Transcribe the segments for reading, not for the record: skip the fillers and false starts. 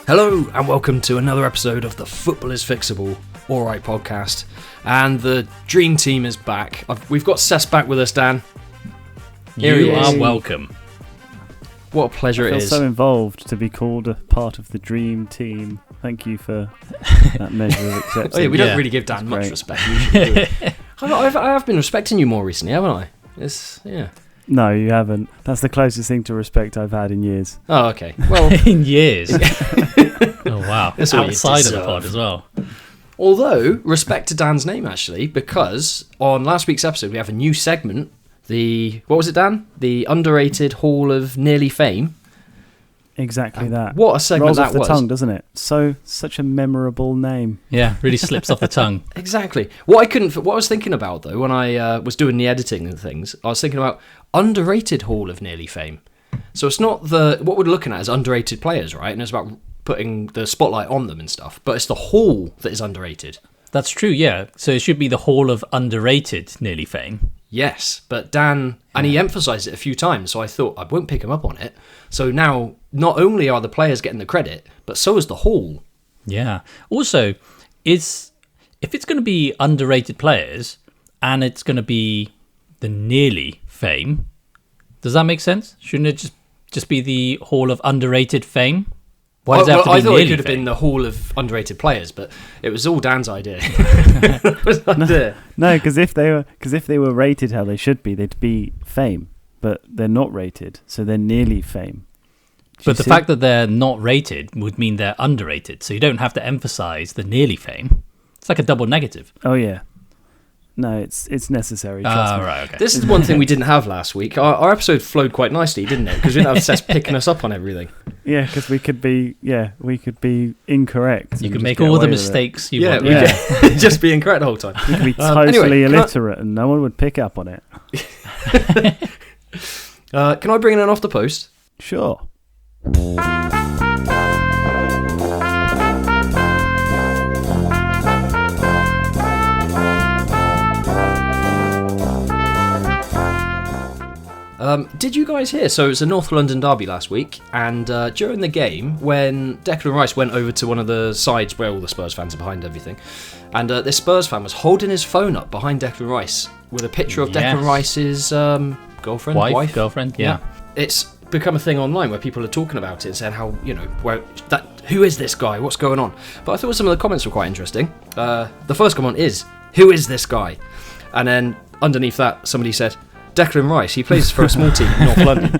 Hello and welcome to another episode of the Football is Fixable Alright podcast. And the dream team is back. We've got Cess back with us, Dan. Here you are welcome. What a pleasure it is. I feel so involved to be called a part of the dream team. Thank you for that measure of acceptance. Oh yeah, we don't really give Dan much respect. Usually, do we? I have been respecting you more recently, haven't I? Yeah. No, you haven't. That's the closest thing to respect I've had in years. Oh, okay. Well, in years. Oh wow. That's outside of the pod as well. Although, respect to Dan's name actually, because on last week's episode we have a new segment. What was it, Dan? The underrated Hall of Nearly Fame. Exactly that. What a segment Rolls that off the was. tongue, doesn't it? Such a memorable name. Yeah, really slips off the tongue. Exactly. What I was thinking about though when I was doing the editing and things, I was thinking about underrated Hall of Nearly Fame. So it's not what we're looking at is underrated players, right? And it's about putting the spotlight on them and stuff. But it's the hall that is underrated. That's true, yeah. So it should be the Hall of Underrated Nearly Fame. Yes, but Dan, and he emphasised it a few times, so I thought I won't pick him up on it. So now, not only are the players getting the credit, but so is the hall. Yeah. Also, if it's going to be underrated players, and it's going to be the Nearly Fame, does that make sense? Shouldn't it just be the Hall of Underrated Fame? Why does it have to be I thought it could have fame? been the Hall of Underrated Players, but it was all Dan's idea. No, because if they were rated how they should be, they'd be fame. But they're not rated, so they're nearly fame. But the fact that they're not rated would mean they're underrated, so you don't have to emphasise the nearly fame. It's like a double negative. Oh yeah. No, it's necessary. Trust me. Right, okay. This is the one thing we didn't have last week. Our episode flowed quite nicely, didn't it? Because we didn't have Seth picking us up on everything. Yeah, because we could be incorrect. You can make all the mistakes you want. Yeah, just be incorrect the whole time. You could be totally illiterate and no one would pick up on it. Can I bring in an off the post? Sure. Did you guys hear? So it was a North London derby last week, and during the game, when Declan Rice went over to one of the sides where all the Spurs fans are behind everything, and this Spurs fan was holding his phone up behind Declan Rice with a picture of Declan Rice's wife, girlfriend, yeah. It's become a thing online where people are talking about it and saying how, who is this guy? What's going on? But I thought some of the comments were quite interesting. The first comment is, who is this guy? And then underneath that, somebody said, Declan Rice, he plays for a small team in North London.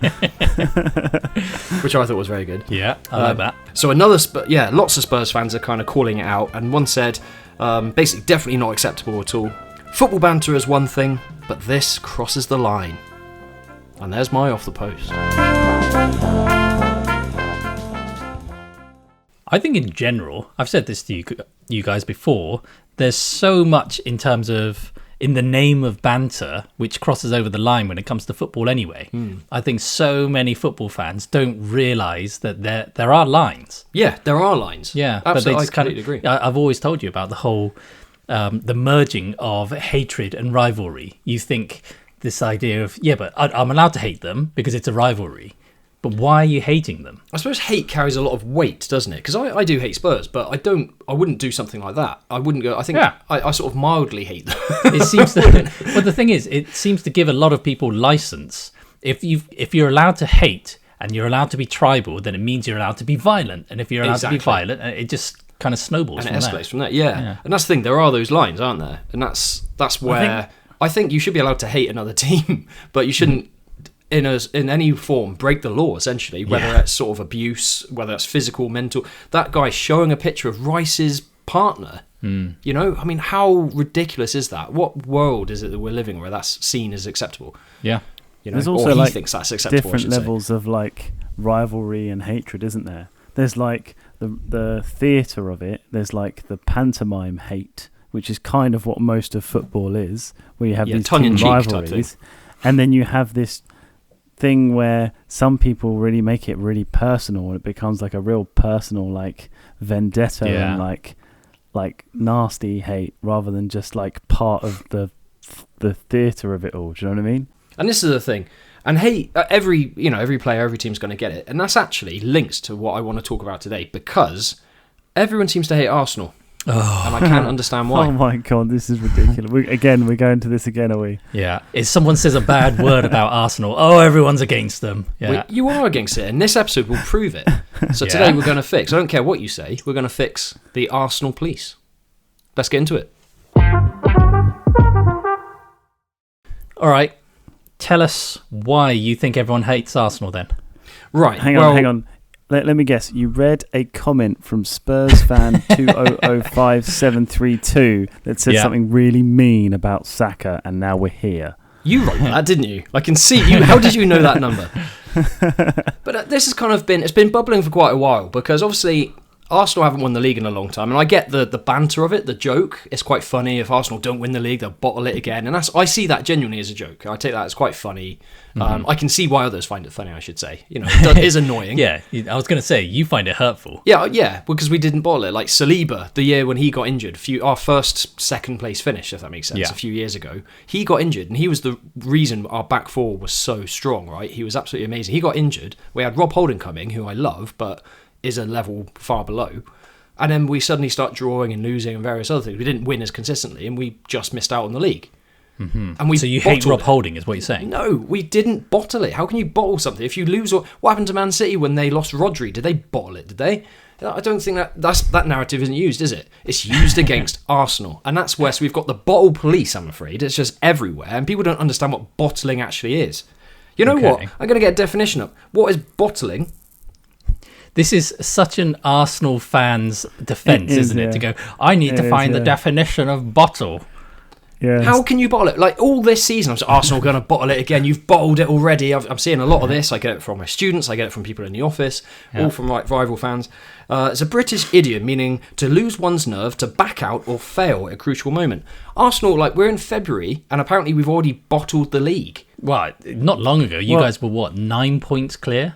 Which I thought was very good. Yeah, I like that. So lots of Spurs fans are kind of calling it out, and one said, basically definitely not acceptable at all. Football banter is one thing, but this crosses the line. And there's my off the post. I think in general, I've said this to you guys before, there's so much in terms of in the name of banter, which crosses over the line when it comes to football anyway. I think so many football fans don't realise that there are lines. Yeah, there are lines. Yeah, absolutely, but I completely agree. I've always told you about the whole, the merging of hatred and rivalry. You think this idea of, but I'm allowed to hate them because it's a rivalry. But why are you hating them? I suppose hate carries a lot of weight, doesn't it? Because I do hate Spurs, but I wouldn't do something like that. I wouldn't go. I think I sort of mildly hate them. It seems to, but the thing is, it seems to give a lot of people license. If you're allowed to hate and you're allowed to be tribal, then it means you're allowed to be violent. And if you're allowed to be violent, it just kind of snowballs and from it escalates from that. Yeah, and that's the thing. There are those lines, aren't there? And that's where I think you should be allowed to hate another team, but you shouldn't. In any form, break the law, essentially, whether it's sort of abuse, whether it's physical, mental. That guy showing a picture of Rice's partner, how ridiculous is that? What world is it that we're living where that's seen as acceptable? Yeah. There's also he thinks that's acceptable, different levels of like rivalry and hatred, isn't there? There's like the theatre of it, there's like the pantomime hate, which is kind of what most of football is, where you have these team rivalries, and then you have this thing where some people really make it really personal, and it becomes like a real personal like vendetta and like nasty hate, rather than just like part of the theatre of it all. Do you know what I mean? And this is the thing, And hate every player, every team's going to get it, and that's actually linked to what I want to talk about today because everyone seems to hate Arsenal, and I can't understand why. Oh my god, this is ridiculous. We're going to this again, are we? Yeah. If someone says a bad word about Arsenal, everyone's against them. Yeah. You are against it, and this episode will prove it. So today we're going to fix. I don't care what you say. We're going to fix the Arsenal police. Let's get into it. All right. Tell us why you think everyone hates Arsenal then. Right. Hang on. Let me guess. You read a comment from Spurs fan 2005732 that said something really mean about Saka, and now we're here. You wrote that, didn't you? I can see you. How did you know that number? But this has kind of it's been bubbling for quite a while because obviously Arsenal haven't won the league in a long time, and I get the banter of it, the joke. It's quite funny. If Arsenal don't win the league, they'll bottle it again, and I see that genuinely as a joke. I take that as quite funny. I can see why others find it funny, I should say. It is annoying. Yeah, I was going to say, you find it hurtful. Yeah, because we didn't bottle it. Like Saliba, the year when he got injured, our second place finish, if that makes sense, a few years ago, he got injured, and he was the reason our back four was so strong, right? He was absolutely amazing. He got injured. We had Rob Holding coming, who I love, but is a level far below. And then we suddenly start drawing and losing and various other things. We didn't win as consistently, and we just missed out on the league. Mm-hmm. And so you hate Rob Holding, is what you're saying? No, we didn't bottle it. How can you bottle something if you lose? What happened to Man City when they lost Rodri? Did they bottle it? Did they? I don't think that narrative isn't used, is it? It's used against Arsenal, and that's where we've got the bottle police. I'm afraid it's just everywhere, and people don't understand what bottling actually is. You know what? I'm going to get a definition up. What is bottling? This is such an Arsenal fan's defence, isn't it? To go, I need to find the definition of bottle. Yeah. How can you bottle it? Like all this season, I'm saying, Arsenal going to bottle it again. You've bottled it already. I'm seeing a lot of this. I get it from my students. I get it from people in the office, all from rival fans. It's a British idiom meaning to lose one's nerve, to back out or fail at a crucial moment. Arsenal, we're in February, and apparently we've already bottled the league. Well, not long ago, you guys were, 9 points clear?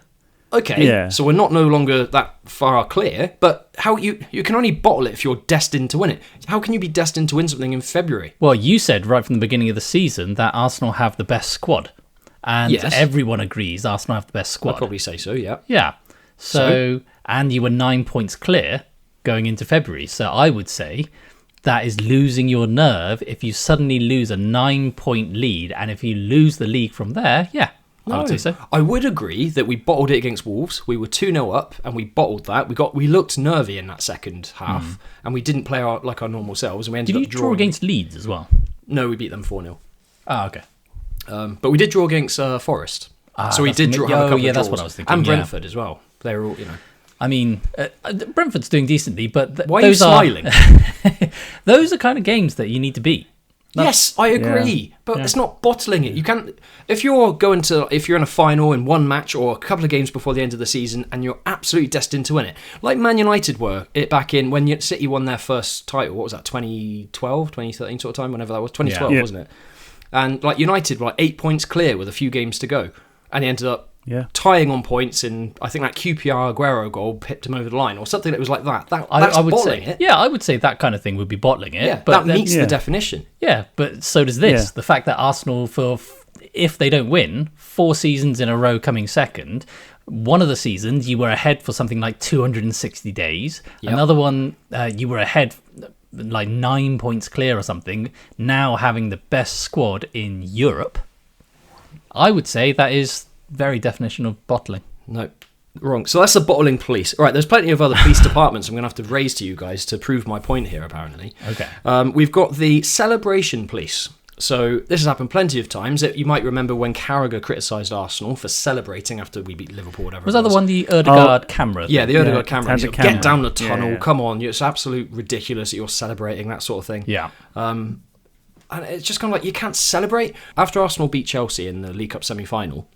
Okay, so we're no longer that far clear, but how you can only bottle it if you're destined to win it. How can you be destined to win something in February? Well, you said right from the beginning of the season that Arsenal have the best squad, and everyone agrees Arsenal have the best squad. I'd probably say so, yeah. Yeah. So, and you were 9 points clear going into February, so I would say that is losing your nerve if you suddenly lose a 9-point lead, and if you lose the league from there, I would say so. I would agree that we bottled it against Wolves. We were 2-0 up, and we bottled that. We looked nervy in that second half, and we didn't play our normal selves. And we ended up drawing. Did you draw against Leeds as well? No, we beat them 4-0. Ah, okay. But we did draw against Forest. So we did have a couple of draws. That's what I was thinking. And Brentford as well. They were all, I mean, Brentford's doing decently, but why are you smiling? Those are kind of games that you need to beat. Yes, I agree, but it's not bottling it. You can't. If you're in a final in one match or a couple of games before the end of the season, and you're absolutely destined to win it, like Man United were it back in when City won their first title. What was that? 2012, 2013 sort of time, whenever that was. 2012, wasn't it? And United were 8 points clear with a few games to go, and they ended up tying on points in, I think that QPR Aguero goal pipped him over the line or something that was like that. That's I would bottling say, it. Yeah, I would say that kind of thing would be bottling it. Yeah, but that meets the definition. Yeah, but so does this. Yeah. The fact that Arsenal, if they don't win, 4 seasons in a row coming second, one of the seasons you were ahead for something like 260 days. Yep. Another one, you were ahead 9 points clear or something, now having the best squad in Europe. I would say that is very definition of bottling. No, wrong. So that's the bottling police. All right, there's plenty of other police departments I'm going to have to raise to you guys to prove my point here, apparently. Okay. We've got the celebration police. So this has happened plenty of times. You might remember when Carragher criticised Arsenal for celebrating after we beat Liverpool, whatever. Was that the one, the Odegaard camera? Yeah, the Odegaard camera. Get down the tunnel. Come on. It's absolute ridiculous that you're celebrating, that sort of thing. Yeah. And it's just kind of like, you can't celebrate. After Arsenal beat Chelsea in the League Cup semi-final,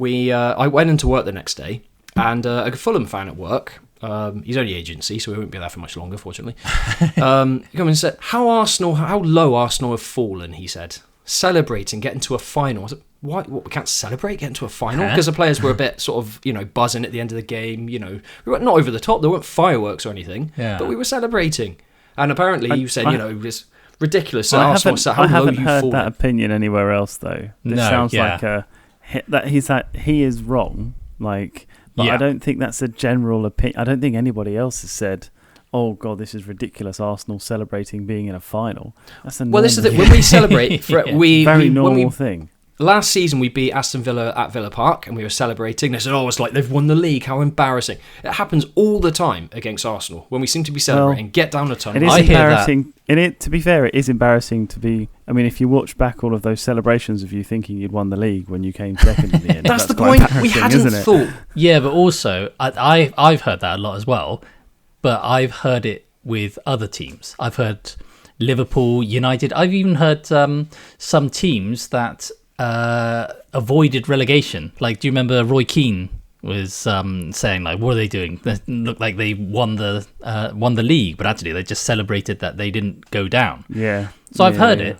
I went into work the next day, and a Fulham fan at work, he's only agency, so he won't be there for much longer, fortunately, he came and said, how low Arsenal have fallen, he said. Celebrating, getting to a final. I said, why? What, we can't celebrate getting to a final? Because the players were a bit sort of, buzzing at the end of the game, we were not over the top, there weren't fireworks or anything, but we were celebrating. And apparently you said, it's ridiculous. I haven't heard that opinion anywhere else, though. This sounds like a he is wrong. Like, but Yeah. I don't think that's a general opinion. I don't think anybody else has said, "Oh God, this is ridiculous." Arsenal celebrating being in a final. That's a Well, this is the, normal when we celebrate. Yeah. very when normal we thing. last season we beat Aston Villa at Villa Park and we were celebrating. They said, "Oh, it's like they've won the league. How embarrassing!" It happens all the time against Arsenal when we seem to be celebrating. Get down the tunnel. It is I hear that. embarrassing. To be fair, it is embarrassing to be. I mean, if you watch back all of those celebrations of you thinking you'd won the league when you came second in the end, That's the quite point. We embarrassing, hadn't isn't it? thought. Yeah, but also I've heard that a lot as well, but I've heard it with other teams. I've heard Liverpool, United. I've even heard some teams that avoided relegation. Like, do you remember Roy Keane was saying, like, what are they doing? They look like they won the league, but actually they just celebrated that they didn't go down. Yeah. So I've Yeah, heard yeah. it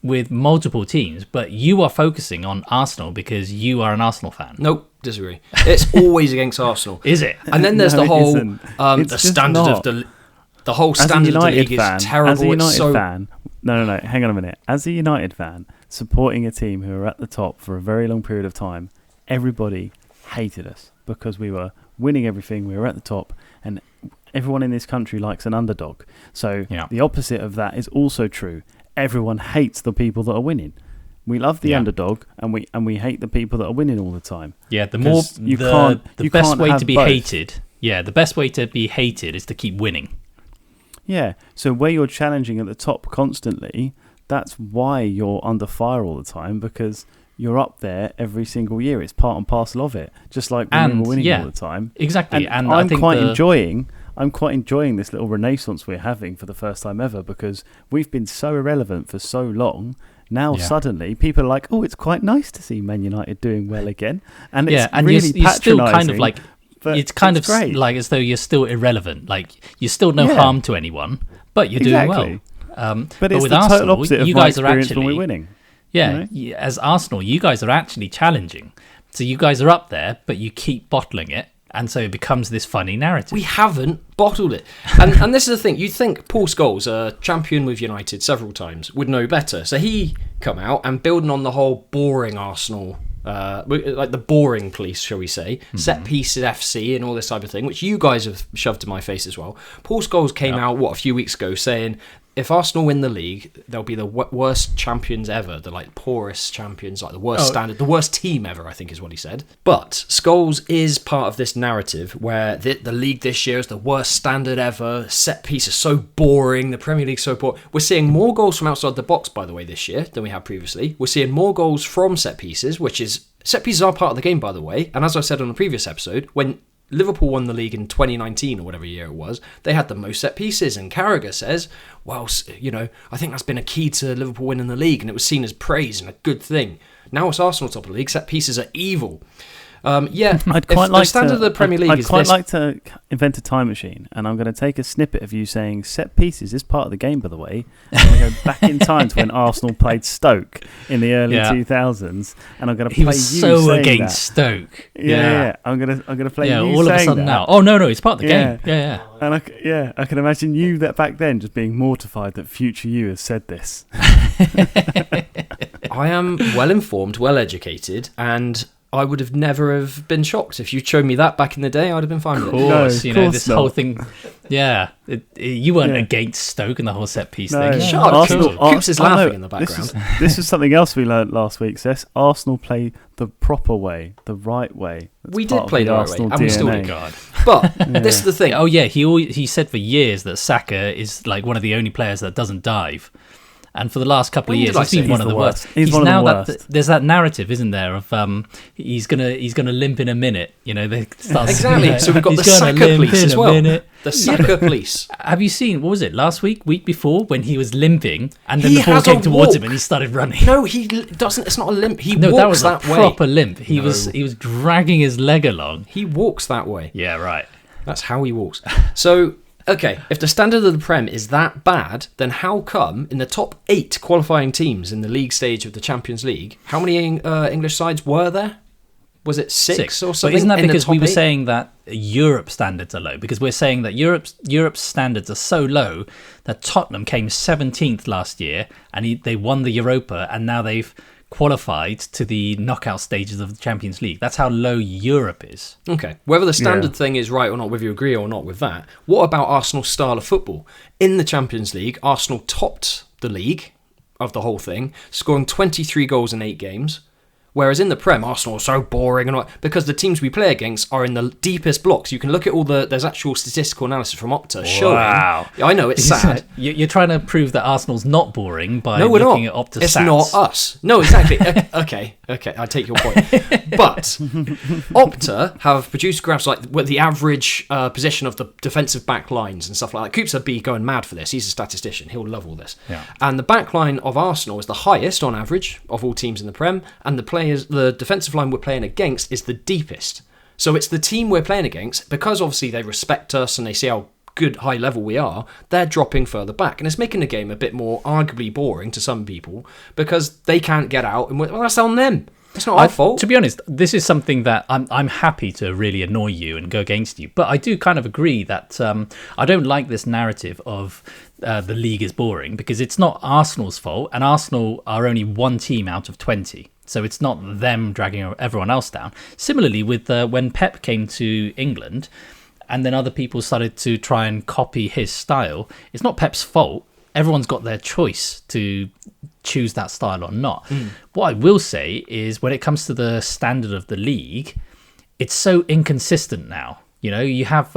with multiple teams, but you are focusing on Arsenal because you are an Arsenal fan. Nope, disagree. It's always against Arsenal. Is it? And then there's No, the it whole isn't. It's the just standard not. of the whole As a standard of the United league fan, is terrible. As a United it's so fan, no, hang on a minute. As a United fan, supporting a team who are at the top for a very long period of time, everybody hated us because we were winning everything. We were at the top, and everyone in this country likes an underdog. So Yeah. the opposite of that is also true. Everyone hates the people that are winning. We love the Yeah. underdog, and we hate the people that are winning all the time. Yeah, the more 'Cause you the can't- you best can't way have to be both. hated. Yeah, the best way to be hated is to keep winning. Yeah, so where you're challenging at the top constantly, that's why you're under fire all the time, because you're up there every single year. It's part and parcel of it, just like when we And, were winning yeah, all the time. Exactly, and I'm I think quite enjoying this little renaissance we're having for the first time ever, because we've been so irrelevant for so long. Now Yeah. suddenly people are like, "Oh, it's quite nice to see Man United doing well again," and yeah, it's and really you're still kind of patronising, like but it's kind of great. like as though you're still irrelevant. Like you're still no Yeah. harm to anyone, but you're doing Exactly. well. But it's with the total Arsenal, opposite of you my guys are experience actually when we're winning. yeah. you know? As Arsenal, you guys are actually challenging. So you guys are up there, but you keep bottling it, and so it becomes this funny narrative. we haven't bottled it. And this is the thing. You'd think Paul Scholes, a champion with United several times, would know better. So he come out and building on the whole boring Arsenal, like the boring police, shall we say, set pieces FC and all this type of thing, which you guys have shoved in my face as well. Paul Scholes came out, a few weeks ago saying, if Arsenal win the league, they'll be the worst champions ever. The poorest champions, like the worst standard, the worst team ever, I think is what he said. But Scholes is part of this narrative where the league this year is the worst standard ever. Set piece is so boring. The Premier League's so boring. We're seeing more goals from outside the box, by the way, this year than we had previously. We're seeing more goals from set pieces, set pieces are part of the game, by the way. And as I said on the previous episode, when Liverpool won the league in 2019 or whatever year it was, they had the most set pieces, and Carragher says, well, I think that's been a key to Liverpool winning the league, and it was seen as praise and a good thing. Now it's Arsenal top of the league, set pieces are evil. I'd quite like the standard of the Premier League I'd is quite this. like to invent a time machine, and I'm going to take a snippet of you saying set pieces is part of the game, by the way. I'm going to go back in time to when Arsenal played Stoke in the early Yeah. 2000s, and I'm going to He play was you so saying against that. Stoke. Yeah. I'm going to play Yeah, you all of a saying sudden that. now. Oh no, it's part of the Yeah. game. Yeah. And I can imagine you that back then just being mortified that future you has said this. I am well informed, well educated, and I would have never have been shocked if you showed me that back in the day. I'd have been fine with Of it. course, No, of you know course this not. whole thing. Yeah, you weren't Yeah. against Stoke and the whole set piece No. thing. Shut up, Arsenal- Coops is Oh, no, laughing in the background. This is something else we learned last week, Sess. Arsenal play the proper way, the right way. That's We part did of play the right way, Arsenal and we still DNA. do. God. But this is the thing. Oh yeah, he said for years that Saka is like one of the only players that doesn't dive. And for the last couple When of did years, I he's say been one he's of the the worst. worst? He's one of the now worst. there's that narrative, isn't there, of he's gonna limp in a minute. You know, they start Exactly. So we've got the he's gonna Saka limp police in as a well. minute. The Saka police. Have you seen, what was it, last week before, when he was limping and then He the ball has a came towards him walk. and he started running? No, he doesn't. It's not a limp. He No, walks that was a way. proper limp. He No. was dragging his leg along. He walks that way. Yeah, right. That's how he walks. So, okay, if the standard of the Prem is that bad, then how come in the top 8 qualifying teams in the league stage of the Champions League, how many English sides were there? Was it six or something? But isn't that in the because we top were 8? saying that Europe standards are low? Because we're saying that Europe's standards are so low that Tottenham came 17th last year and they won the Europa, and now they've qualified to the knockout stages of the Champions League. That's how low Europe is. Okay, whether the standard thing is right or not, whether you agree or not with that, what about Arsenal's style of football? In the Champions League, Arsenal topped the league of the whole thing, scoring 23 goals in 8 games. Whereas in the Prem, Arsenal are so boring, and all, because the teams we play against are in the deepest blocks. You can look at there's actual statistical analysis from Opta showing. Wow. I know, it's sad. You're trying to prove that Arsenal's not boring by No, we're looking not. at Opta It's stats. not us. No, exactly. Okay, I take your point. But Opta have produced graphs like what the average position of the defensive back lines and stuff like that. Coops would be going mad for this. He's a statistician. He'll love all this. Yeah. And the back line of Arsenal is the highest on average of all teams in the Prem, and the defensive line we're playing against is the deepest. So it's the team we're playing against, because obviously they respect us and they see how good high level we are, they're dropping further back, and it's making the game a bit more arguably boring to some people because they can't get out, and well, that's on them. It's not our fault. To be honest, this is something that I'm happy to really annoy you and go against you, but I do kind of agree that I don't like this narrative of the league is boring, because it's not Arsenal's fault, and Arsenal are only one team out of 20. So it's not them dragging everyone else down. Similarly, with when Pep came to England, and then other people started to try and copy his style, it's not Pep's fault. Everyone's got their choice to choose that style or not. What I will say is, when it comes to the standard of the league, it's so inconsistent now. You know, you have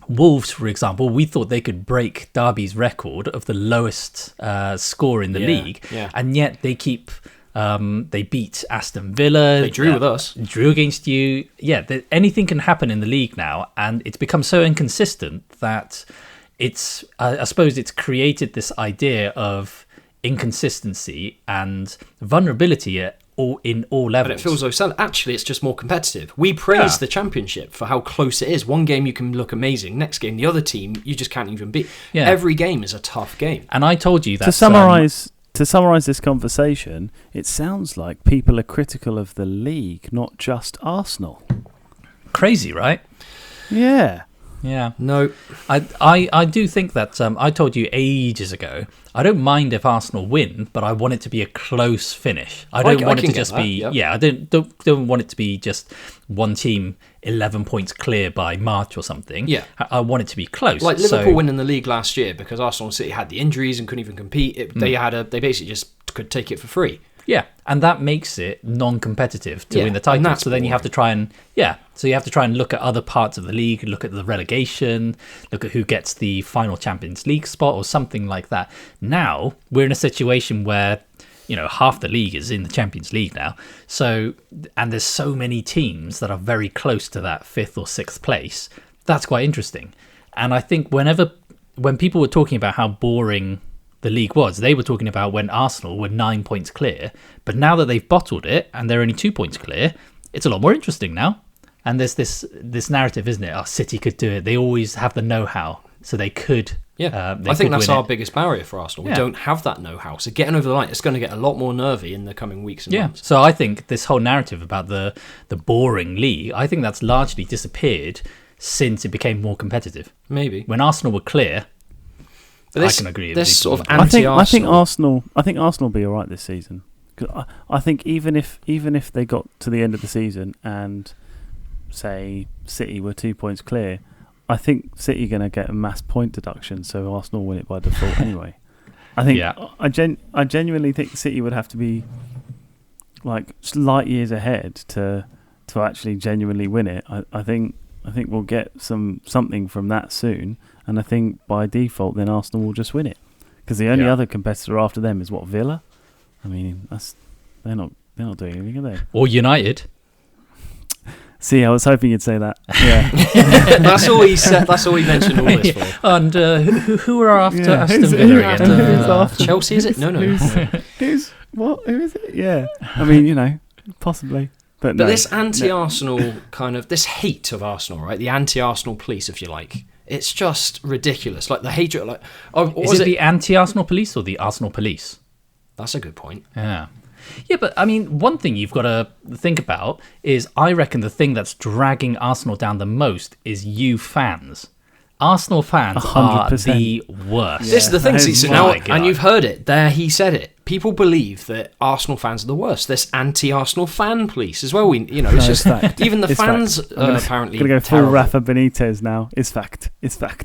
Wolves, for example. We thought they could break Derby's record of the lowest score in the league, and yet they keep... they beat Aston Villa. They drew with us. Drew against you. Yeah, anything can happen in the league now, and it's become so inconsistent that it's. I suppose it's created this idea of inconsistency and vulnerability in all levels. But it feels so sad. Actually, it's just more competitive. We praise the Championship for how close it is. One game you can look amazing. Next game, the other team you just can't even beat. Yeah. Every game is a tough game. And I told you that To summarise this conversation, it sounds like people are critical of the league, not just Arsenal. crazy, right? Yeah. Yeah. No. I do think that I told you ages ago, I don't mind if Arsenal win, but I want it to be a close finish. I don't want it to just be I don't want it to be just one team 11 points clear by March or something. Yeah. I want it to be close. Like Liverpool winning the league last year because Arsenal and City had the injuries and couldn't even compete. They basically just could take it for free. Yeah, and that makes it non-competitive to win the title. So then you have to try and look at other parts of the league, look at the relegation, look at who gets the final Champions League spot or something like that. Now we're in a situation where, you know, half the league is in the Champions League now. So, and there's so many teams that are very close to that 5th or 6th place. That's quite interesting. And I think when people were talking about how boring the league was, they were talking about when Arsenal were 9 points clear, but now that they've bottled it and they're only 2 points clear, it's a lot more interesting now. And there's this narrative, isn't it? City could do it. They always have the know-how, so they could. Yeah, I think that's our biggest barrier for Arsenal. We don't have that know-how, so getting over the line, it's going to get a lot more nervy in the coming weeks and months. So I think this whole narrative about the boring league, I think that's largely disappeared since it became more competitive. Maybe when Arsenal were clear. I can agree with this sort of anti-Arsenal. I think Arsenal will be all right this season. Cause I think even if they got to the end of the season and say City were 2 points clear, I think City are going to get a mass point deduction, so Arsenal win it by default anyway. I think I genuinely think City would have to be like light years ahead to actually genuinely win it. I think we'll get something from that soon. And I think by default, then Arsenal will just win it, because the only other competitor after them is Villa. I mean, they're not doing anything, are they? Or United. See, I was hoping you'd say that. Yeah, that's all he said. That's all he mentioned all this for. And who are after Aston Villa again? Chelsea, is it? No. Who's what? Who is it? Yeah, I mean, you know, possibly. But no, this anti-Arsenal kind of this hate of Arsenal, right? The anti-Arsenal police, if you like. It's just ridiculous. Like the hatred. Like, is it the anti-Arsenal police or the Arsenal police? That's a good point. Yeah, but I mean, one thing you've got to think about is, I reckon the thing that's dragging Arsenal down the most is you fans. Arsenal fans 100%. Are the worst. Yeah. This is the thing. See, so now, and you've heard it there. He said it. people believe that Arsenal fans are the worst. This anti-Arsenal fan police as well. It's No, just it's fact. even the It's fans fact. are apparently I'm going to go full terrible. Rafa Benitez now. It's fact. It's fact.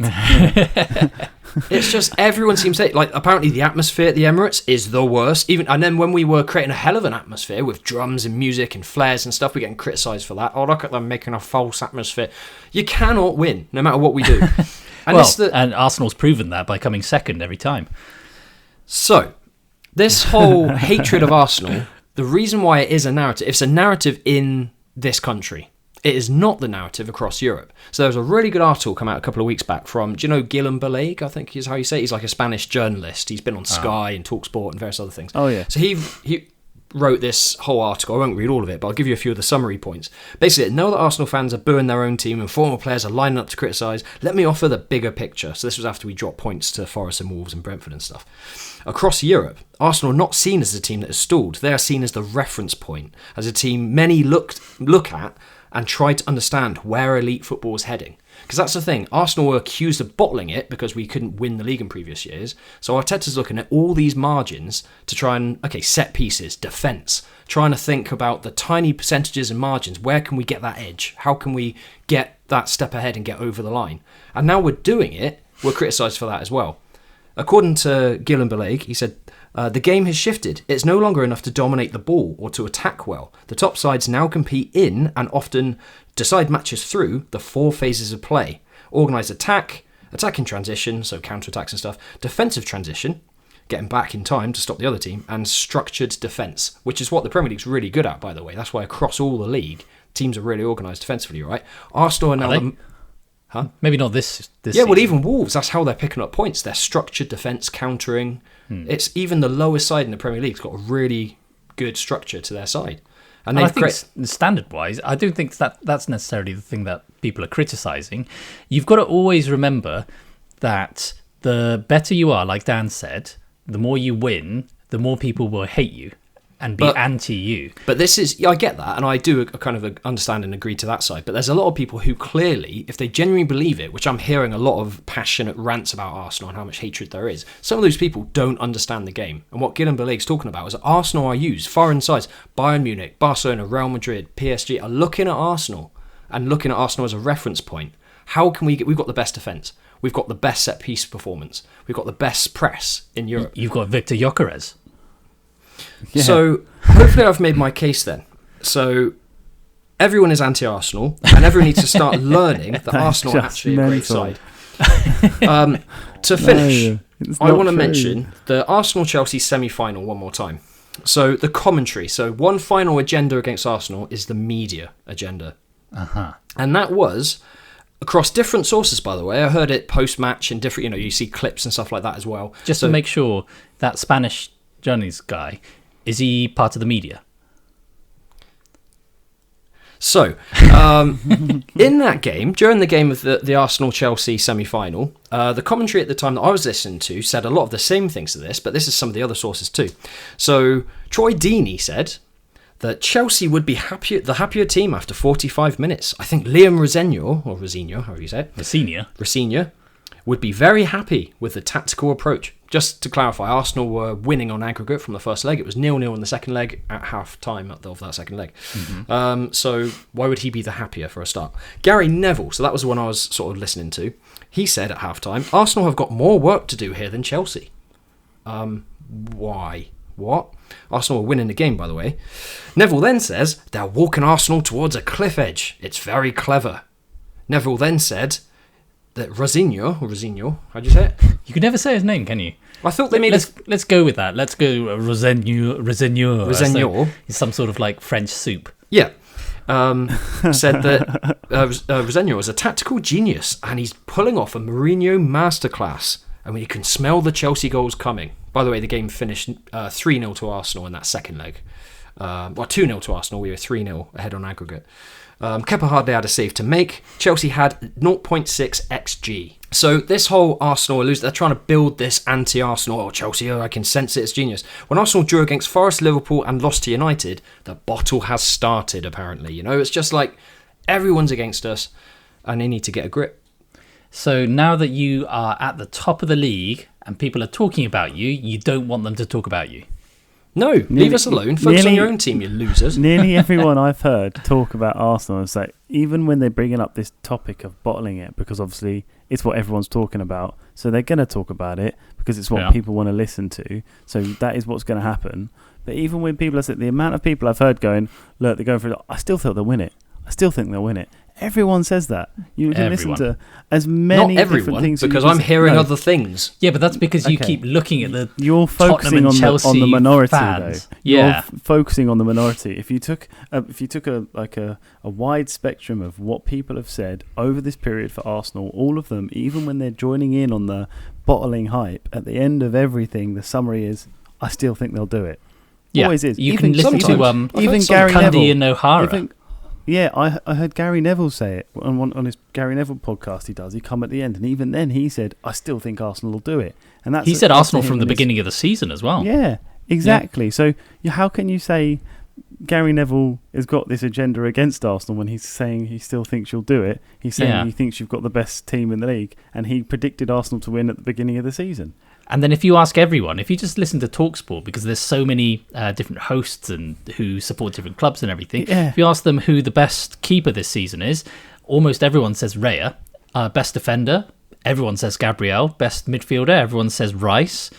It's just everyone seems to like. Apparently, the atmosphere at the Emirates is the worst. And then when we were creating a hell of an atmosphere with drums and music and flares and stuff, we're getting criticised for that. Oh, look at them making a false atmosphere. You cannot win, no matter what we do. And and Arsenal's proven that by coming second every time. So, this whole hatred of Arsenal, the reason why it is a narrative, it's a narrative in this country. It is not the narrative across Europe. So there was a really good article come out a couple of weeks back from, do you know Guillem Balague, I think is how you say it? He's like a Spanish journalist. He's been on Sky and TalkSport and various other things. Oh, yeah. So he wrote this whole article. I won't read all of it, but I'll give you a few of the summary points. Basically, know that Arsenal fans are booing their own team and former players are lining up to criticise. Let me offer the bigger picture. So this was after we dropped points to Forest and Wolves and Brentford and stuff. Across Europe, Arsenal are not seen as a team that has stalled. They are seen as the reference point, as a team many look at and try to understand where elite football is heading. Because that's the thing, Arsenal were accused of bottling it because we couldn't win the league in previous years. So Arteta's looking at all these margins to try and, set pieces, defence, trying to think about the tiny percentages and margins. Where can we get that edge? How can we get that step ahead and get over the line? And now we're doing it, we're criticised for that as well. According to Guillem Balague, he said, the game has shifted. It's no longer enough to dominate the ball or to attack well. The top sides now compete in and often decide matches through the 4 phases of play. Organised attack, attacking transition, so counter-attacks and stuff, defensive transition, getting back in time to stop the other team, and structured defence, which is what the Premier League's really good at, by the way. That's why across all the league, teams are really organised defensively, right? Arsenal are now... Maybe not this Yeah, season. well, even Wolves, that's how they're picking up points. They're structured defence, countering. It's even the lowest side in the Premier League's got a really good structure to their side. And I they've think standard-wise, I don't think that's necessarily the thing that people are criticising. You've got to always remember that the better you are, like Dan said, the more you win, the more people will hate you and be anti-you. But this is, I get that, and I do kind of understand and agree to that side. But there's a lot of people who clearly, if they genuinely believe it, which I'm hearing a lot of passionate rants about Arsenal and how much hatred there is, some of those people don't understand the game. And what Guillem Balague's talking about is that Arsenal are used, foreign sides, Bayern Munich, Barcelona, Real Madrid, PSG, are looking at Arsenal and looking at Arsenal as a reference point. How can we've got the best defence, we've got the best set-piece performance, we've got the best press in Europe. You've got Victor Gyökeres. Yeah. So hopefully I've made my case then. So everyone is anti-Arsenal and everyone needs to start learning that Arsenal are just actually a great mental. side. To finish, No, it's I not want to true. mention the Arsenal-Chelsea semi-final one more time. So the commentary. So one final agenda against Arsenal is the media agenda. And that was across different sources, by the way. I heard it post-match and different, you see clips and stuff like that as well. Just to make sure, that Spanish journalist guy, is he part of the media? So, in that game, during the game of the Arsenal-Chelsea semi-final, the commentary at the time that I was listening to said a lot of the same things to this, but this is some of the other sources too. So, Troy Deeney said that Chelsea would be the happier team after 45 minutes. I think Liam Rosenior, however you say it, Rosenior, would be very happy with the tactical approach. Just to clarify, Arsenal were winning on aggregate from the first leg. It was 0-0 in the second leg at half-time of that second leg. So why would he be the happier for a start? Gary Neville, so that was the one I was sort of listening to. He said at half-time, Arsenal have got more work to do here than Chelsea. Why? What? Arsenal were winning the game, by the way. Neville then says, they're walking Arsenal towards a cliff edge. It's very clever. Neville then said that Rosenior, how do you say it? You can never say his name, can you? I thought they made Let's go with that. Let's go Rosenior. It's some sort of like French soup. Yeah. Said that Rosenior is a tactical genius and he's pulling off a Mourinho masterclass. And you can smell the Chelsea goals coming. By the way, the game finished 3-0 to Arsenal in that second leg. 2-0 to Arsenal. We were 3-0 ahead on aggregate. Kepa hardly had a save to make. Chelsea had 0.6 XG. So this whole Arsenal lose, they're trying to build this anti-Arsenal. Oh, Chelsea, I can sense it, it's genius. When Arsenal drew against Forest, Liverpool and lost to United, the bottle has started, apparently. It's just like everyone's against us and they need to get a grip. So now that you are at the top of the league and people are talking about you, you don't want them to talk about you. No, leave us alone. Focus on your own team, you losers. Nearly everyone I've heard talk about Arsenal is like, even when they're bringing up this topic of bottling it, because obviously it's what everyone's talking about, so they're going to talk about it because it's what people want to listen to. So that is what's going to happen. But even when people are saying, the amount of people I've heard going, look, they're going for it, I still think they'll win it. I still think they'll win it. Everyone says that. You can listen to as many different things. Because I'm hearing other things. Yeah, but that's because you keep looking at the You're focusing on the minority, fans. though. You're focusing on the minority. If you took a wide spectrum of what people have said over this period for Arsenal, all of them, even when they're joining in on the bottling hype, at the end of everything, the summary is, I still think they'll do it. Yeah, always is. You can listen to even Gary Cundy and O'Hara. Yeah, I heard Gary Neville say it on his Gary Neville podcast. He come at the end, and even then he said, "I still think Arsenal will do it." And he said Arsenal from the beginning of the season as well. Yeah, exactly. Yeah. So how can you say Gary Neville has got this agenda against Arsenal when he's saying he still thinks you'll do it? He's saying he thinks you've got the best team in the league, and he predicted Arsenal to win at the beginning of the season. And then if you ask everyone, if you just listen to TalkSport, because there's so many different hosts and who support different clubs and everything, if you ask them who the best keeper this season is, almost everyone says Raya. Best defender, everyone says Gabriel. Best midfielder, everyone says Rice.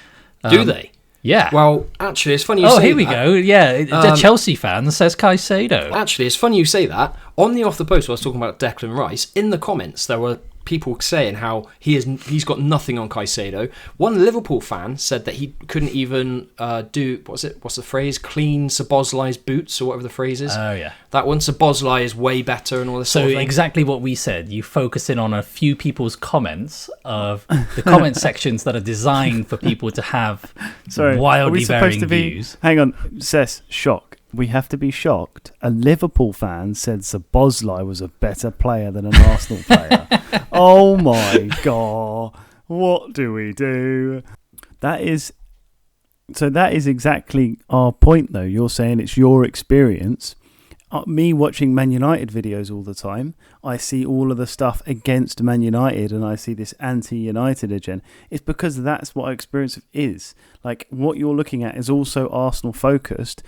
Do they? Yeah. Well, actually, it's funny you say that. Oh, here we go. Yeah, the Chelsea fan says Caicedo. Actually, it's funny you say that. On the Off the Post, where I was talking about Declan Rice, in the comments, there were people saying how he's got nothing on Caicedo. One Liverpool fan said that he couldn't even what's the phrase, clean Szoboszlai's boots, or whatever the phrase is. Oh yeah, that one. Szoboszlai is way better and all this sort of thing. Exactly what we said. You focus in on a few people's comments of the comment sections that are designed for people to have wildly varying views. Hang on, Cess, shock. We have to be shocked. A Liverpool fan said Szoboszlai was a better player than an Arsenal player. Oh my God. What do we do? That is exactly our point, though. You're saying it's your experience. Me watching Man United videos all the time, I see all of the stuff against Man United and I see this anti-United agenda. It's because that's what our experience is. Like, what you're looking at is also Arsenal focused.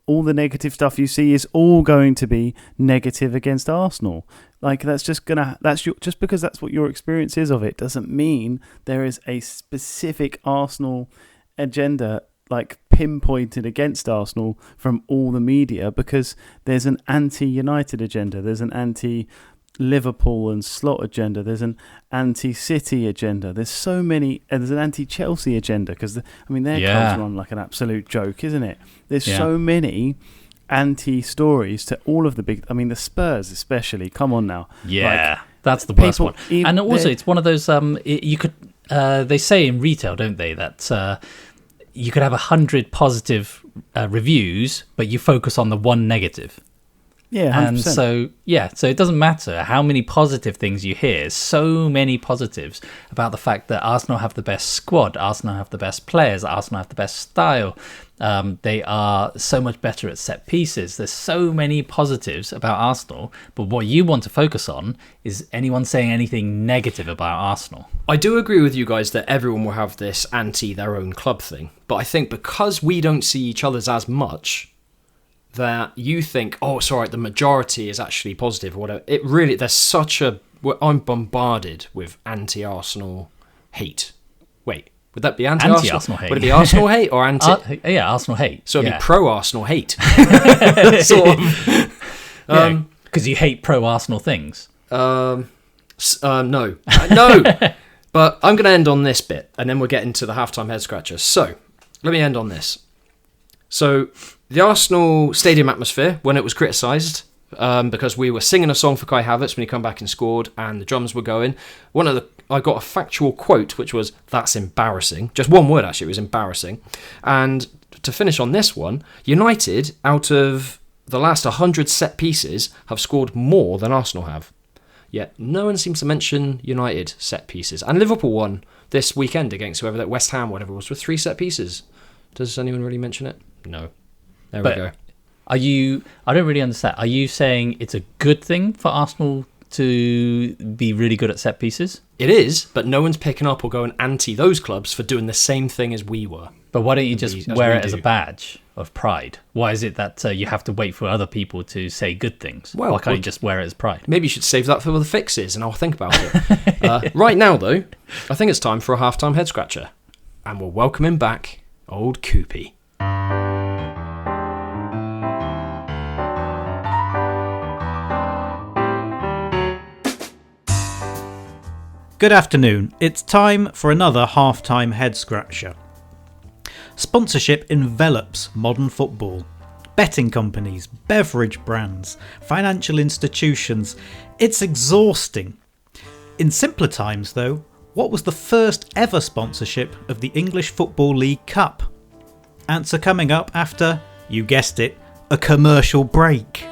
All the negative stuff you see is all going to be negative against Arsenal. Like, just because that's what your experience is of it doesn't mean there is a specific Arsenal agenda like pinpointed against Arsenal from all the media, because there's an anti-United agenda, there's an anti-Liverpool and slot agenda, there's an anti-City agenda, there's an anti-Chelsea agenda, because their clubs run like an absolute joke, isn't it? There's so many anti-stories to all of the big, the Spurs especially, come on now. That's the worst one. And also it's one of those you could they say in retail, don't they, that you could have 100 positive reviews, but you focus on the one negative. Yeah, 100%. And so it doesn't matter how many positive things you hear. So many positives about the fact that Arsenal have the best squad, Arsenal have the best players, Arsenal have the best style. They are so much better at set pieces. There's so many positives about Arsenal, but what you want to focus on is anyone saying anything negative about Arsenal. I do agree with you guys that everyone will have this anti their own club thing, but I think because we don't see each other's as much, that you think, oh, it's all right, the majority is actually positive or whatever. It really, I'm bombarded with anti-Arsenal hate. Wait, would that be anti-Arsenal hate? Would it be Arsenal hate or anti? Arsenal hate. So it'd be pro-Arsenal hate. Sort of. Because you hate pro-Arsenal things. No. No. But I'm going to end on this bit, and then we'll get into the halftime head scratcher. So, let me end on this. So, the Arsenal stadium atmosphere, when it was criticised, because we were singing a song for Kai Havertz when he come back and scored, and the drums were going, I got a factual quote, which was, "That's embarrassing." Just one word, actually, it was embarrassing. And to finish on this one, United, out of the last 100 set pieces, have scored more than Arsenal have. Yet no one seems to mention United set pieces. And Liverpool won this weekend against whoever that West Ham, whatever it was, with 3 set pieces. Does anyone really mention it? No. There we go. I don't really understand. Are you saying it's a good thing for Arsenal to be really good at set pieces? It is, but no one's picking up or going anti those clubs for doing the same thing as we were. But why don't you just wear it as a badge? of pride? Why is it that you have to wait for other people to say good things? Well, Why can't you just wear it as pride? Maybe you should save that for the fixes, and I'll think about it. Right now, though, I think it's time for a halftime head scratcher, and we're welcoming back old Koopy. Good afternoon. It's time for another halftime head scratcher. Sponsorship envelops modern football. Betting companies, beverage brands, financial institutions. It's exhausting. In simpler times, though, what was the first ever sponsorship of the English Football League Cup? Answer coming up after, you guessed it, a commercial break.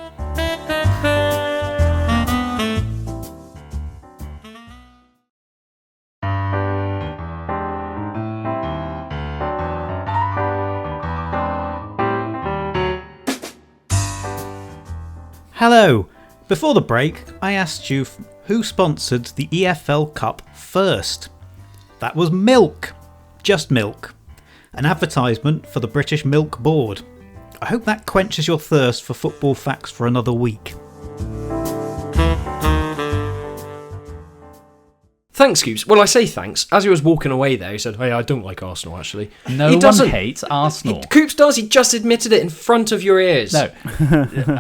Hello! Before the break, I asked you who sponsored the EFL Cup first. That was Milk. Just Milk. An advertisement for the British Milk Board. I hope that quenches your thirst for football facts for another week. Thanks, Coops. Well, I say thanks. As he was walking away there, he said, hey, I don't like Arsenal, actually. No he one doesn't. hates Arsenal. Coops does. He just admitted it in front of your ears. No,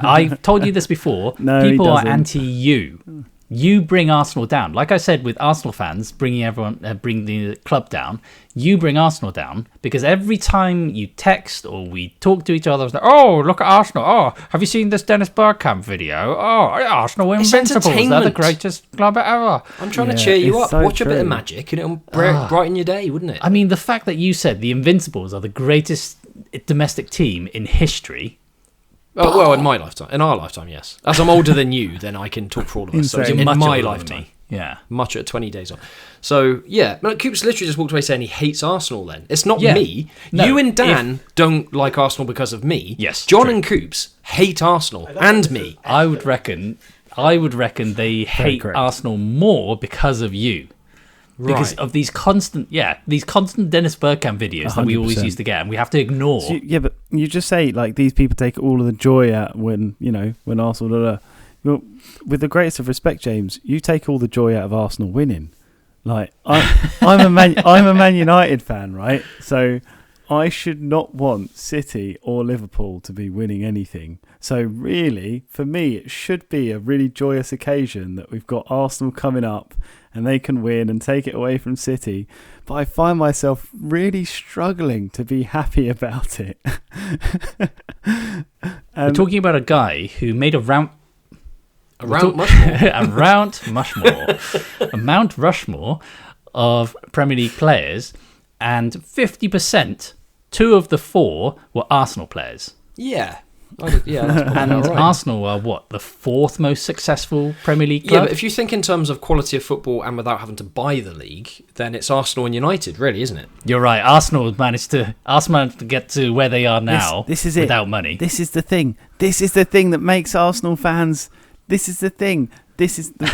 I've told you this before. No, he People are doesn't. anti-you. You bring Arsenal down. Like I said, with Arsenal fans bring the club down. You bring Arsenal down because every time you text or we talk to each other, it's like, oh, look at Arsenal. Oh, have you seen this Dennis Bergkamp video? Oh, Arsenal It's invincibles. They're the entertainment. greatest club ever. I'm trying to Yeah, cheer you it's up. so Watch a bit of true. magic and it'll brighten your day, wouldn't it? I mean, the fact that you said the Invincibles are the greatest domestic team in history. Oh, well, in my lifetime. In our lifetime, yes. As I'm older than you, then I can talk for all of us. So Insane. in Much my older than lifetime. me. Yeah. Much at 20 days on. So, yeah. But Coops literally just walked away saying he hates Arsenal then. It's not Yeah. me. No, You and Dan don't like Arsenal because of me. Yes, John true. and Coops hate Arsenal and me. I would reckon they hate correct. Arsenal more because of you. Because Right. of these constant Dennis Bergkamp videos that we always 100%. used to get, and we have to ignore. So yeah, but you just say like these people take all of the joy out when when Arsenal. Blah, blah. Well, with the greatest of respect, James, you take all the joy out of Arsenal winning. Like I'm a Man United fan, right? So I should not want City or Liverpool to be winning anything. So really, for me, it should be a really joyous occasion that we've got Arsenal coming up and they can win and take it away from City. But I find myself really struggling to be happy about it. We're talking about a guy who made a Mount Rushmore of Premier League players, and 50%, 2 of the 4 were Arsenal players. Yeah. Yeah, that's probably And about right. Arsenal are what, the 4th most successed Premier League Yeah, club? but if you think in terms of quality of football and without having to buy the league, then it's Arsenal and United, really, isn't it? You're right. Arsenal managed to get to where they are now. This is it. Without money. This is the thing. This is the thing that makes Arsenal fans. This is the thing. This is the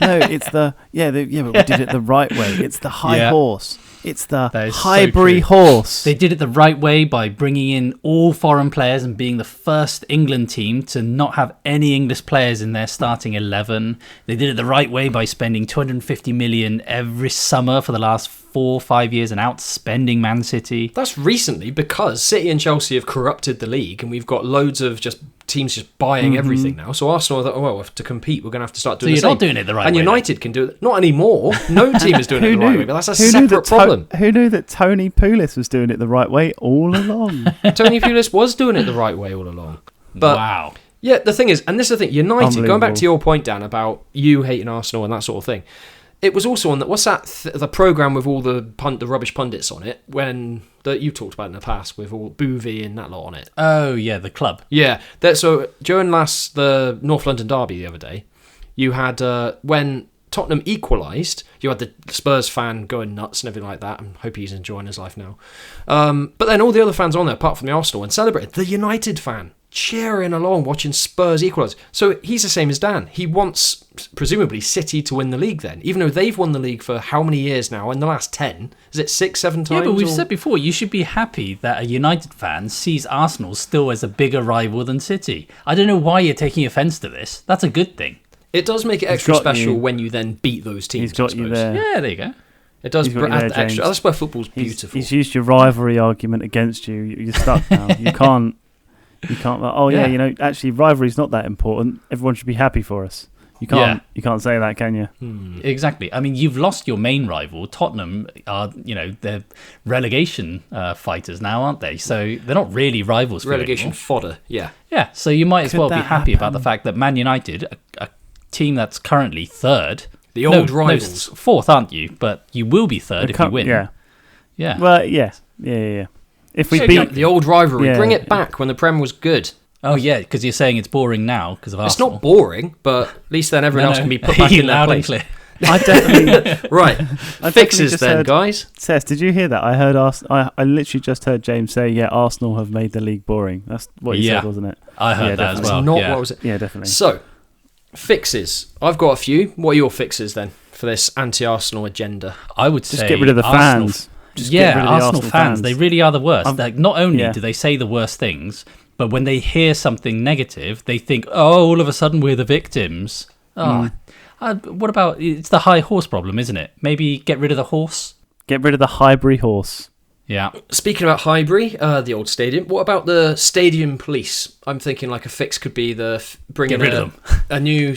no. It's the but we did it the right way. It's the high Yeah. horse. It's the That is so Highbury true. horse. They did it the right way by bringing in all foreign players and being the first England team to not have any English players in their starting 11. They did it the right way by spending 250 million every summer for the last 4 or 5 years and outspending Man City. That's recently because City and Chelsea have corrupted the league and we've got loads of just teams just buying everything now. So Arsenal are well, to compete, we're going to have to start doing So the you're same. not doing it the right and way, United can do it. Not anymore. No team is doing it the right way, but that's a Who knew separate that problem. Who knew that Tony Pulis was doing it the right way all along? Tony Pulis was doing it the right way all along. But Wow. yeah, the thing is, and this is the thing, United, going back Unbelievable. to your point, Dan, about you hating Arsenal and that sort of thing, it was also on that, what's that, the programme with all the rubbish pundits on it, that you talked about in the past, with all Boovie and that lot on it. Oh, yeah, the club. Yeah, so during the North London derby the other day, you had, when Tottenham equalised, you had the Spurs fan going nuts and everything like that. I hope he's enjoying his life now. But then all the other fans on there, apart from the Arsenal one, celebrated. The United fan cheering along watching Spurs equalise. So he's the same as Dan. He wants, presumably, City to win the league then, even though they've won the league for how many years now? In the last 10? Is it 6, 7 times? Yeah, but we've or- said before, you should be happy that a United fan sees Arsenal still as a bigger rival than City. I don't know why you're taking offence to this. That's a good thing. It does make it extra got special you. when you then beat those teams. He's got I you suppose. there. Yeah, there you go. It does He's got you add there, the extra. James. That's where football's He's- beautiful. He's used your rivalry argument against you. You're stuck now. You can't. Like, oh yeah, Yeah. you know, actually, rivalry's not that important. Everyone should be happy for us. You can't. Yeah. You can't say that, can you? Exactly. I mean, you've lost your main rival. Tottenham are, they're relegation fighters now, aren't they? So they're not really rivals. For you Relegation anymore. fodder, yeah. Yeah. So you might as Could well be that happy about happen? the fact that Man United, a team that's currently third, The old rivals. fourth, aren't you? But you will be third if you win. Yeah. Yeah. Well, yeah. If we So, beat, yeah, the old rivalry, Yeah. bring it back when the Prem was good. Oh yeah, because you're saying it's boring now because of It's Arsenal. not boring, but at least then everyone else can be put back in their loud and place. clear. I definitely. Right, definitely fixes just then, heard- guys. Cess, did you hear that? I heard I literally just heard James say, "Yeah, Arsenal have made the league boring." That's what he Yeah. said, wasn't it? I heard Yeah, that as definitely. well. Not yeah. what was it? Yeah, definitely. So, fixes. I've got a few. What are your fixes then for this anti-Arsenal agenda? I would Just say get rid of the Arsenal- fans. Just get Yeah, rid of the Arsenal fans. They really are the worst. I'm- Like, not only yeah. do they say the worst things, but when they hear something negative, they think, "Oh, all of a sudden we're the victims." Oh, what about it's the high horse problem, isn't it? Maybe get rid of the horse. Get rid of the Highbury horse. Yeah, Speaking about Highbury, the old stadium, what about the stadium police? I'm thinking like a fix could be bringing Get rid of a new,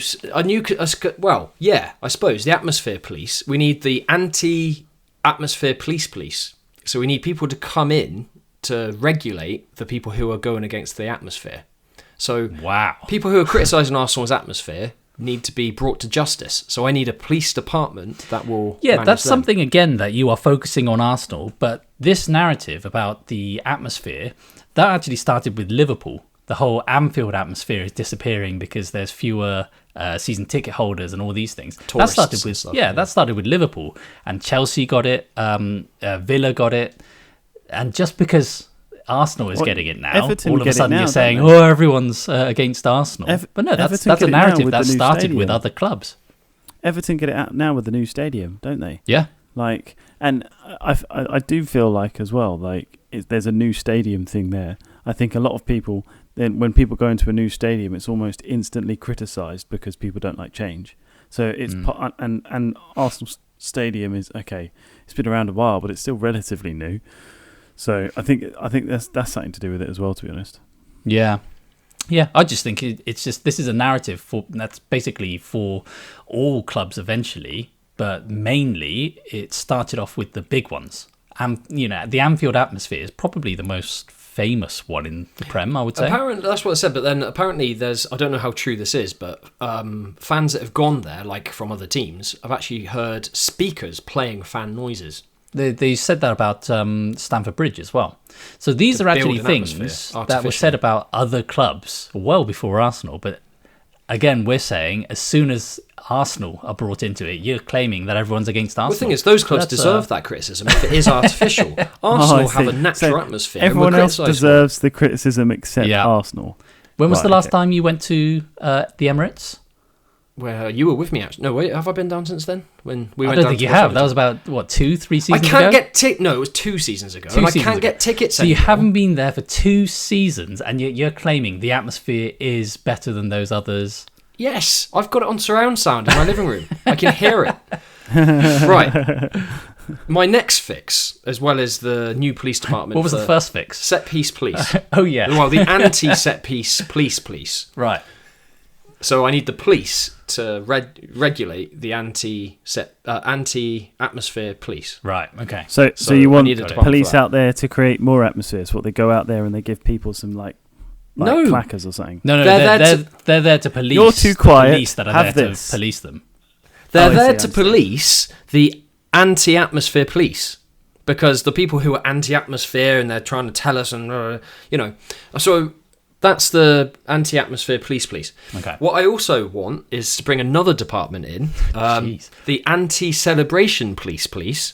well, yeah, I suppose the atmosphere police. We need the anti-atmosphere police. So we need people to come in to regulate the people who are going against the atmosphere. So wow. people who are criticising Arsenal's atmosphere need to be brought to justice. So I need a police department that will Yeah, manage that's them. something again that you are focusing on Arsenal, but this narrative about the atmosphere that actually started with Liverpool. The whole Anfield atmosphere is disappearing because there's fewer season ticket holders and all these things. Tourists that started and with stuff, that started with Liverpool, and Chelsea got it, Villa got it, and just because Arsenal is Well, getting it now, Everton all of a get it sudden now, you're don't saying, they? "Oh, everyone's against Arsenal." But no, that's Everton a get it now narrative with that the new started stadium. with other clubs. Everton get it out now with the new stadium, don't they? Yeah. Like, and I do feel like as well, like there's a new stadium thing there. I think a lot of people, then when people go into a new stadium, it's almost instantly criticised because people don't like change. So it's and Arsenal Stadium is okay. It's been around a while, but it's still relatively new. So I think that's something to do with it as well, to be honest. Yeah. Yeah, I just think it's just this is a narrative that's basically for all clubs eventually, but mainly it started off with the big ones. And the Anfield atmosphere is probably the most famous one in the Prem, I would say. Apparently, that's what I said, but then apparently there's, I don't know how true this is, but fans that have gone there, like from other teams, have actually heard speakers playing fan noises. They said that about Stamford Bridge as well. So these are actually build an things atmosphere, that were said artificially. about other clubs well before Arsenal. But again, we're saying as soon as Arsenal are brought into it, you're claiming that everyone's against Arsenal. Well, the thing is, those clubs That's, deserve that criticism if it is artificial. Arsenal I have a see. natural So atmosphere. and Everyone we're else criticised deserves the criticism except Yeah. Arsenal. When was Right, the last okay. time you went to the Emirates? Where you were with me, actually. No, wait, have I been down since then? When we I went don't down think to you watch have. That Everton? was about, 2-3 I seasons can't ago? get no, it was 2 seasons ago. 2 and I seasons can't ago. get tickets So you anymore. haven't been there for 2 seasons, and yet you're claiming the atmosphere is better than those others. Yes, I've got it on surround sound in my living room. I can hear it. Right. My next fix, as well as the new police department. What was the for first fix? Set piece police. Oh, yeah. Well, the anti-set piece police. Right. So I need the police to regulate the anti-atmosphere police. Right, okay. So So you I want need a department police for that. out there to create more atmospheres? What, they go out there and they give people some like No. clackers or something? No, they're there to police. You're too the quiet. police that are Have there this. to police them. They're Oh, I there see, to I see. police the anti-atmosphere police, because the people who are anti-atmosphere and they're trying to tell us, and so that's the anti-atmosphere police. Okay. What I also want is to bring another department in, Jeez. the anti-celebration police.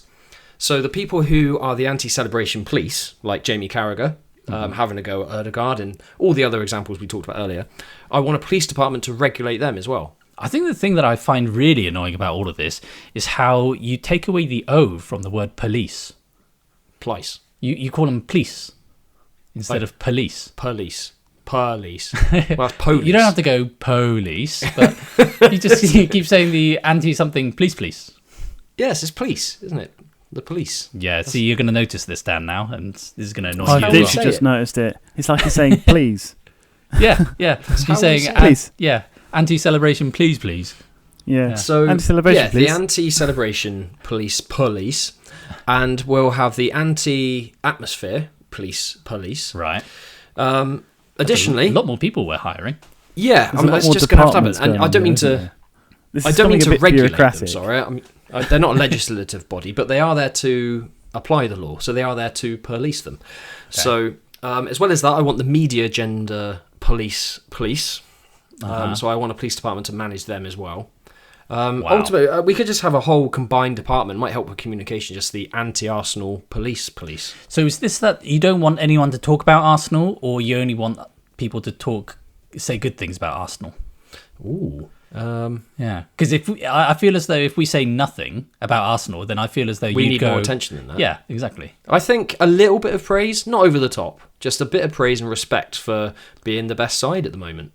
So the people who are the anti-celebration police, like Jamie Carragher, having a go at Erdegaard and all the other examples we talked about earlier. I want a police department to regulate them as well. I think the thing that I find really annoying about all of this is how you take away the O from the word police. Police. You call them police instead of police. Police. Well, that's police. You don't have to go police, but you keep saying the anti-something police. Yes, it's police, isn't it? The police. Yeah, see, you're going to notice this, Dan, now, and this is going to annoy I you as literally well. just noticed it. It's like he's saying please. Yeah. how He's saying, we say it. Please. anti-celebration, please. Yeah. So anti-celebration, yeah, please. the anti-celebration police, and we'll have the anti-atmosphere police. Right. Additionally, A lot more people we're hiring. yeah, There's a lot it's more just going to have departments to happen. And going I don't on mean there, isn't to. there? This I is don't mean becoming to a bit regulate them. bureaucratic. Sorry, they're not a legislative body, but they are there to apply the law. So they are there to police them. So as well as that, I want the media gender police. So I want a police department to manage them as well. Wow. Ultimately, we could just have a whole combined department. Might help with communication. Just the anti-Arsenal police. So is this that you don't want anyone to talk about Arsenal, or you only want people to say good things about Arsenal? Ooh. Yeah, because I feel as though if we say nothing about Arsenal, then I feel as though We you'd need go, more attention than that. Yeah, exactly. I think a little bit of praise, not over the top, just a bit of praise and respect for being the best side at the moment.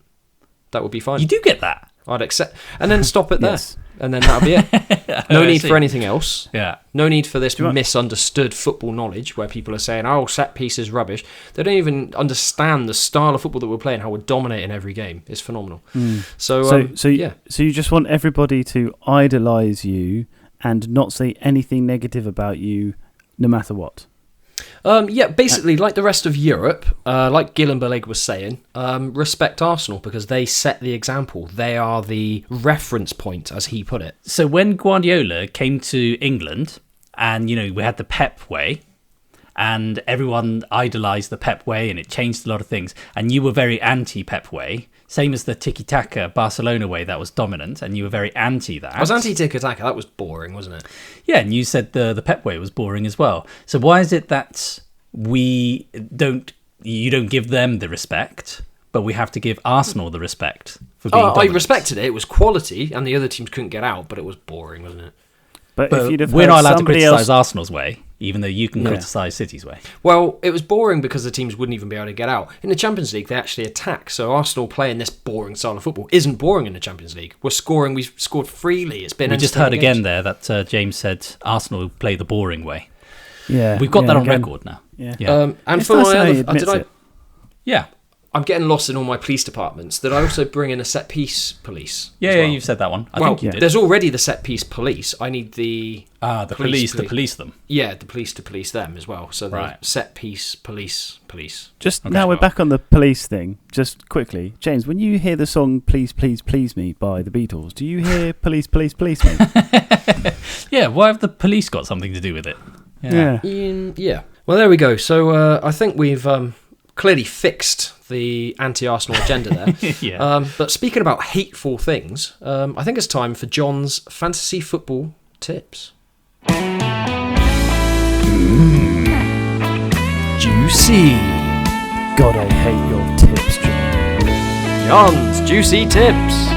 That would be fine. You do get that. I'd accept, and then stop it there, Yes. and then that'll be it. No I need see. for anything else. Yeah. No need for this you want- misunderstood football knowledge where people are saying, "Oh, set piece is rubbish." They don't even understand the style of football that we're playing, how we're dominating every game. It's phenomenal. So yeah. So you just want everybody to idolise you and not say anything negative about you, no matter what. Yeah, basically, like the rest of Europe, like Gillan Berleg was saying, respect Arsenal because they set the example. They are the reference point, as he put it. So when Guardiola came to England, and we had the Pep way, and everyone idolised the Pep way, and it changed a lot of things, and you were very anti-Pep way, same as the tiki-taka Barcelona way that was dominant, and you were very anti that. I was anti-tiki-taka. That was boring, wasn't it? Yeah, and you said the Pep way was boring as well. So why is it that you don't give them the respect, but we have to give Arsenal the respect for being I dominant? respected it. It was quality, and the other teams couldn't get out, but it was boring, wasn't it? But But if you'd have we're heard not allowed to somebody criticise else, Arsenal's way, even though you can Yeah. criticise City's way. Well, it was boring because the teams wouldn't even be able to get out. In the Champions League, they actually attack. So Arsenal playing this boring style of football isn't boring in the Champions League. We've scored freely. It's been We just heard entertaining again there that James said Arsenal play the boring way. yeah, We've got that on again. record now. Yeah. games. And It's for nice my how he other, admits it. Yeah. I'm getting lost in all my police departments. Did I also bring in a set piece police? Yeah, as yeah, well? you've said that one. I Well, think you did. there's already the set piece police. I need the The police to police them. the police to police them as well. So the Right. set piece police. Just Okay. now we're back on the police thing. Just quickly, James, when you hear the song "Please, Please, Please Me" by the Beatles, do you hear "Police, Police, Police Me"? Yeah, why have the police got something to do with it? Yeah. Yeah. Well, there we go. So I think we've clearly fixed the anti-Arsenal agenda there. Yeah. But speaking about hateful things, I think it's time for John's fantasy football tips. Juicy. God, I hate your tips, John. John's juicy tips.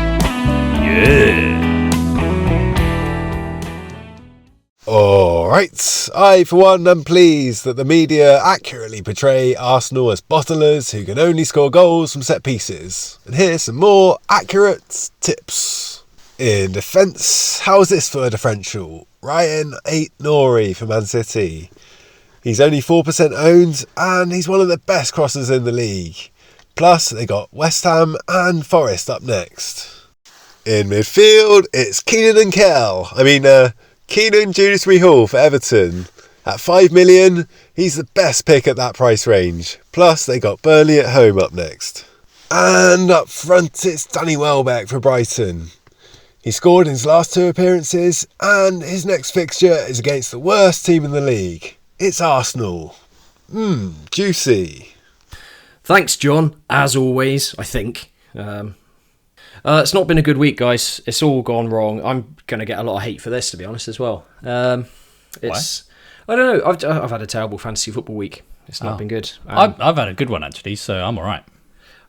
Alright, I for one am pleased that the media accurately portray Arsenal as bottlers who can only score goals from set pieces. And here's some more accurate tips. In defence, how's this for a differential? Ryan Ait-Nouri for Man City. He's only 4% owned and he's one of the best crossers in the league. Plus, they got West Ham and Forest up next. In midfield, it's Keenan Dewsbury Hall for Everton. At 5 million, he's the best pick at that price range. Plus, they got Burnley at home up next. And up front, it's Danny Welbeck for Brighton. He scored in his last 2 appearances, and his next fixture is against the worst team in the league. It's Arsenal. Juicy. Thanks, John. As always, I think. It's not been a good week, guys. It's all gone wrong. I'm going to get a lot of hate for this, to be honest, as well. I don't know. I've had a terrible fantasy football week. It's not been good. I've had a good one actually, so I'm all right.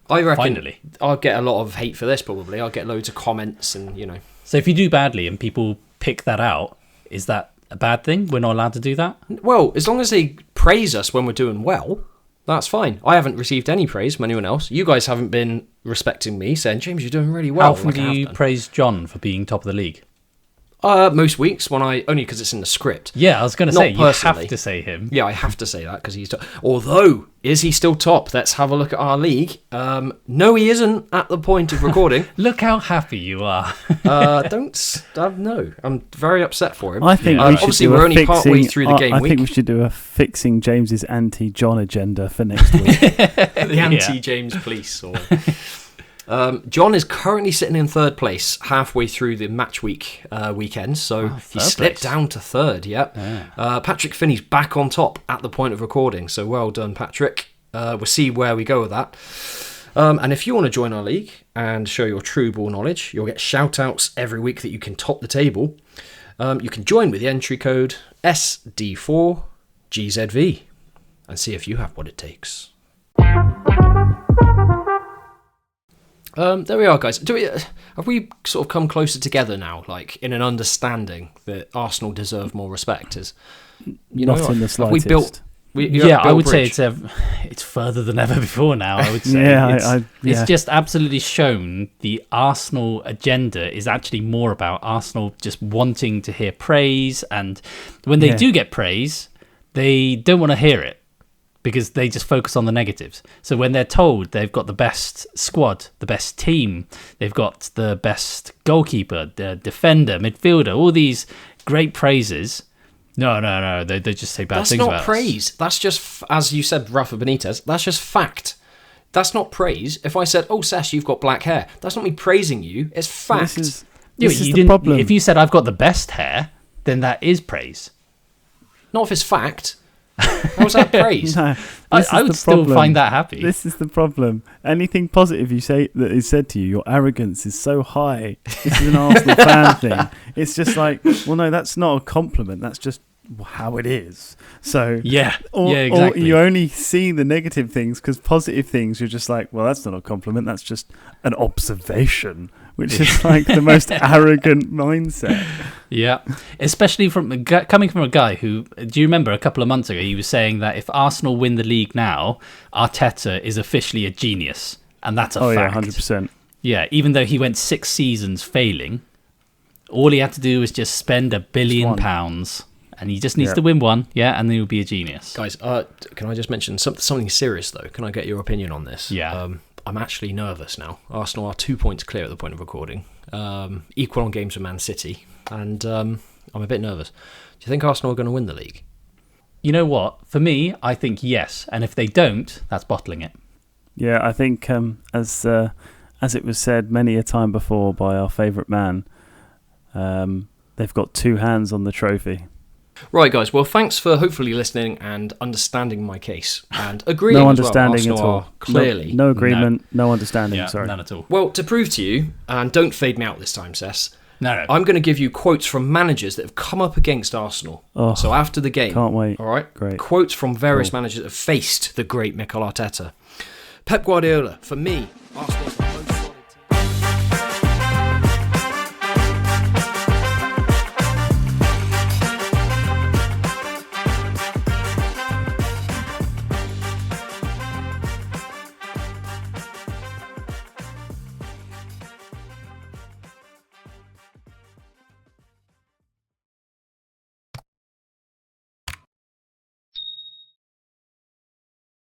I reckon Finally. I'll get a lot of hate for this probably. I'll get loads of comments and, So if you do badly and people pick that out, is that a bad thing? We're not allowed to do that? Well, as long as they praise us when we're doing well, that's fine. I haven't received any praise from anyone else. You guys haven't been respecting me, saying, James, you're doing really well. How often do you praise John for being top of the league? Most weeks, only because it's in the script. Yeah, I was going to say, you personally. have to say him. Yeah, I have to say that because he's top. Although, is he still top? Let's have a look at our league. No, he isn't at the point of recording. Look how happy you are. No, I'm very upset for him. I think we should obviously do we're a only fixing, partway through the game I week. think we should do a fixing James's anti-John agenda for next week. The anti-James police. Or... John is currently sitting in third place halfway through the match week weekend, so he slipped down to third. Yep. Yeah. Patrick Finney's back on top at the point of recording, so well done, Patrick. We'll see where we go with that. And if you want to join our league and show your true ball knowledge, you'll get shout-outs every week that you can top the table. You can join with the entry code SD4GZV and see if you have what it takes. There we are, guys. Have we sort of come closer together now, like in an understanding that Arsenal deserve more respect? Not in the slightest. Have we built? I would say it's further than ever before now. I would say it's just absolutely shown the Arsenal agenda is actually more about Arsenal just wanting to hear praise, and when they do get praise, they don't want to hear it, because they just focus on the negatives. So when they're told they've got the best squad, the best team, they've got the best goalkeeper, the defender, midfielder, all these great praises, no, they just say bad things about us. That's not praise. That's just, as you said, Rafa Benitez, that's just fact. That's not praise. If I said, oh, Sesh, you've got black hair, that's not me praising you, it's fact. This is the problem. If you said, I've got the best hair, then that is praise. Not if it's fact. How's that praise? No, I would still find that happy. This is the problem. Anything positive you say that is said to you, your arrogance is so high. This is an Arsenal fan thing. It's just like, well, no, that's not a compliment. That's just how it is. So exactly. Or you only see the negative things, because positive things you're just like, well, that's not a compliment. That's just an observation, which is like the most arrogant mindset. Yeah, especially coming from a guy who, do you remember a couple of months ago, he was saying that if Arsenal win the league now, Arteta is officially a genius. And that's a fact. Oh, yeah, 100%. Yeah, even though he went 6 seasons failing, all he had to do was just spend £1 billion. And he just needs to win one, and then he'll be a genius. Guys, can I just mention something serious, though? Can I get your opinion on this? Yeah. I'm actually nervous now. Arsenal are 2 points clear at the point of recording. Equal on games with Man City. And I'm a bit nervous. Do you think Arsenal are going to win the league? You know what? For me, I think yes. And if they don't, that's bottling it. Yeah, I think as it was said many a time before by our favourite man, they've got 2 hands on the trophy. Right, guys. Well, thanks for hopefully listening and understanding my case and agreeing. No as well. understanding Arsenal at all. are clearly, no agreement. No understanding. Yeah, sorry, none at all. Well, to prove to you, and don't fade me out this time, Sess. No. I'm going to give you quotes from managers that have come up against Arsenal. Oh, so after the game, can't wait. All right, Great. Quotes from various managers that have faced the great Mikel Arteta. Pep Guardiola, for me, Arsenal.